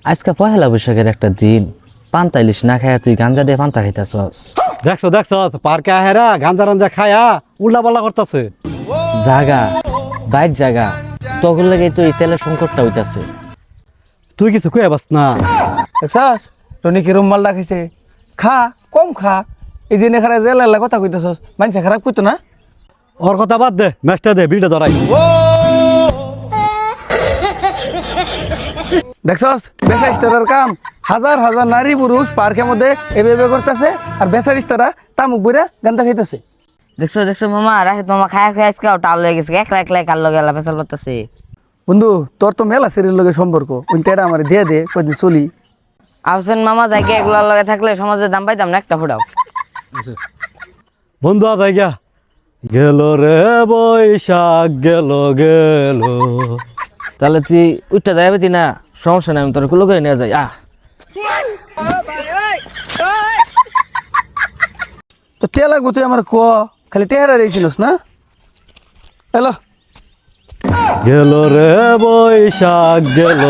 আজকে পহেলা বৈশাখের একটা দিন পান্তা ইলিশ না খায়া তুই গাঞ্জা দিয়ে পান্তা খাইতাছস। দেখছো পার্কে আহেরা গাঞ্জা রাঞ্জা খায়া উল্লা পাল্লা করতেছে। জাগা বাইর জাগা তখন লাগে তো এই তেলের সংকটটা হইতাছে। তুই কিছু কয়ে বাস না। দেখছস টনি কি রুম মাল রাখিছে, খা কম খা। এই যে নেখারা জেলা কথা কইতেছস, মানুষে খারাপ কইতো না। ওর কথা বাদ দে, ম্যাচটা দে, বিড়টা ধরাই। দেখছস বেসা ইস্তারার কাম, হাজার হাজার নারী পুরুষ পার্কের মধ্যে এভাবে করতেছে, আর বেসার ইস্তারা তামুক বইরা গান্দা খাইতেছে। দেখছো মামা রাশিদ মামা খায়া খায়া আজকে টাল হয়ে গেছে, একলা একলা কাল লগে এলা ফেসাল করতেছে। বন্ধু তোর তো মেলা শরীর লগে সম্পর্ক, ওই তেরা আমার দিয়ে দে কদিন চলি। আহসেন মামা যাইকে এগুলার লগে থাকলে সমাজে দাম পাইতাম না একটা ফুটাও। বন্ধু আ যাই গেল রে বৈশাখ গেল। তাহলে তুই উঠতে যাইবি না, সমস্যা নাই, আমি তোর কুলো করে নিয়ে যাই। তো তে লাগবো তুই আমার ক, খালি টেহারা রেছিলস না। হ্যালো গেল রে বৈশাখ গেল।